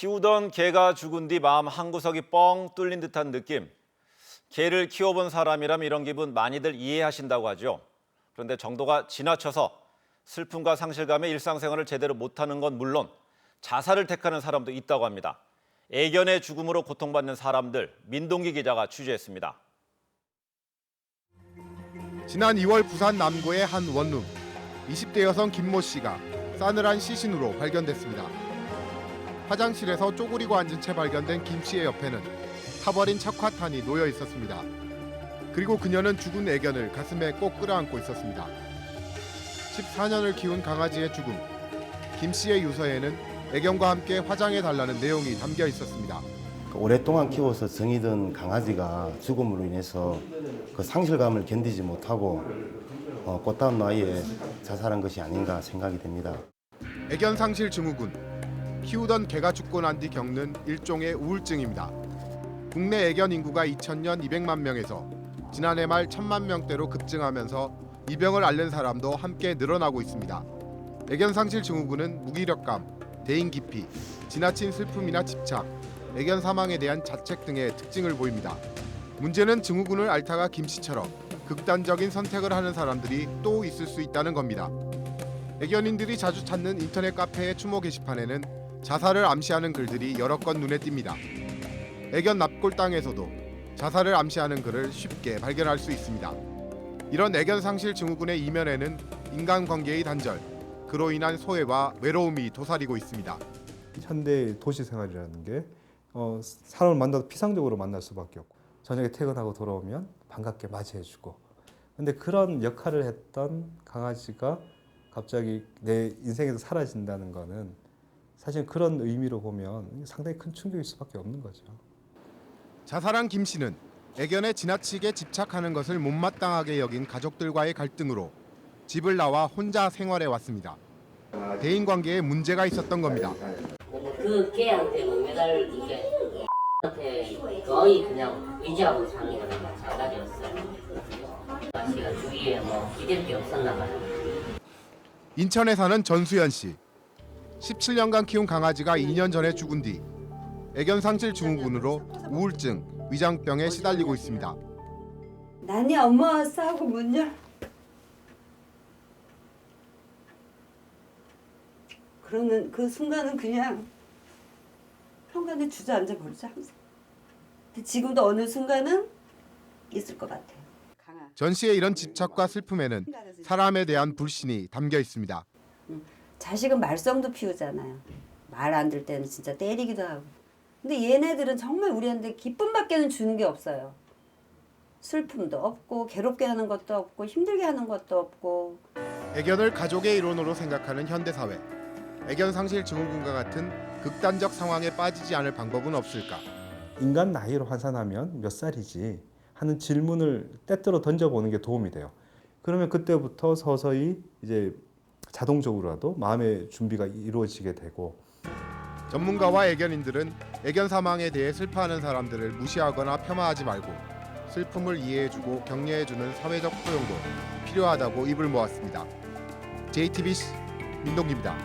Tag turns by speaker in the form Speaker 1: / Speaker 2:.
Speaker 1: 키우던 개가 죽은 뒤 마음 한구석이 뻥 뚫린 듯한 느낌. 개를 키워본 사람이라면 이런 기분 많이들 이해하신다고 하죠. 그런데 정도가 지나쳐서 슬픔과 상실감에 일상생활을 제대로 못하는 건 물론 자살을 택하는 사람도 있다고 합니다. 애견의 죽음으로 고통받는 사람들, 민동기 기자가 취재했습니다.
Speaker 2: 지난 2월 부산 남구의 한 원룸. 20대 여성 김모 씨가 싸늘한 시신으로 발견됐습니다. 화장실에서 쪼그리고 앉은 채 발견된 김 씨의 옆에는 타버린 착화탄이 놓여 있었습니다. 그리고 그녀는 죽은 애견을 가슴에 꼭 끌어안고 있었습니다. 14년을 키운 강아지의 죽음. 김 씨의 유서에는 애견과 함께 화장해달라는 내용이 담겨 있었습니다.
Speaker 3: 오랫동안 키워서 정이 든 강아지가 죽음으로 인해서 그 상실감을 견디지 못하고 꽃다운 나이에 자살한 것이 아닌가 생각이 됩니다.
Speaker 2: 애견 상실 증후군. 키우던 개가 죽고 난 뒤 겪는 일종의 우울증입니다. 국내 애견 인구가 2000년 200만 명에서 지난해 말 1000만 명대로 급증하면서 이 병을 앓는 사람도 함께 늘어나고 있습니다. 애견 상실 증후군은 무기력감, 대인 기피, 지나친 슬픔이나 집착, 애견 사망에 대한 자책 등의 특징을 보입니다. 문제는 증후군을 앓다가 김 씨처럼 극단적인 선택을 하는 사람들이 또 있을 수 있다는 겁니다. 애견인들이 자주 찾는 인터넷 카페의 추모 게시판에는 자살을 암시하는 글들이 여러 건 눈에 띕니다. 애견 납골당에서도 자살을 암시하는 글을 쉽게 발견할 수 있습니다. 이런 애견 상실 증후군의 이면에는 인간관계의 단절, 그로 인한 소외와 외로움이 도사리고 있습니다.
Speaker 4: 현대 도시 생활이라는 게 사람을 만나도 피상적으로 만날 수밖에 없고 저녁에 퇴근하고 돌아오면 반갑게 맞이해주고 근데 그런 역할을 했던 강아지가 갑자기 내 인생에서 사라진다는 거는 사실 그런 의미로 보면 상당히 큰 충격일 수밖에 없는 거죠.
Speaker 2: 자살한 김 씨는 애견에 지나치게 집착하는 것을 못마땅하게 여긴 가족들과의 갈등으로 집을 나와 혼자 생활해 왔습니다. 대인관계에 문제가 있었던 겁니다.
Speaker 5: 그 개한테 못 매달린 게 한테 거의 그냥 의지하고 사는 거랑 마찬가지였어요. 제가 주위에 기댈 게 없었나 봐요.
Speaker 2: 인천에 사는 전수연 씨. 17년간 키운 강아지가 2년 전에 죽은 뒤 애견 상실 증후군으로 우울증, 위장병에 시달리고 있습니다.
Speaker 6: 난이 엄마 왔어 하고 문 열. 그러는 그 순간은 그냥 현관에 주저앉아 버리죠 항상. 근데 지금도 어느 순간은 있을 것 같아요.
Speaker 2: 전 씨의 이런 집착과 슬픔에는 사람에 대한 불신이 담겨 있습니다.
Speaker 6: 자식은 말썽도 피우잖아요. 말 안 들 때는 진짜 때리기도 하고. 근데 얘네들은 정말 우리한테 기쁨밖에는 주는 게 없어요. 슬픔도 없고 괴롭게 하는 것도 없고 힘들게 하는 것도 없고.
Speaker 2: 애견을 가족의 일원으로 생각하는 현대사회. 애견 상실 증후군과 같은 극단적 상황에 빠지지 않을 방법은 없을까?
Speaker 4: 인간 나이로 환산하면 몇 살이지 하는 질문을 때때로 던져보는 게 도움이 돼요. 그러면 그때부터 서서히 이제 자동적으로라도 마음의 준비가 이루어지게 되고.
Speaker 2: 전문가와 애견인들은 애견 사망에 대해 슬퍼하는 사람들을 무시하거나 폄하하지 말고 슬픔을 이해해주고 격려해주는 사회적 포용도 필요하다고 입을 모았습니다. JTBC 민동기입니다.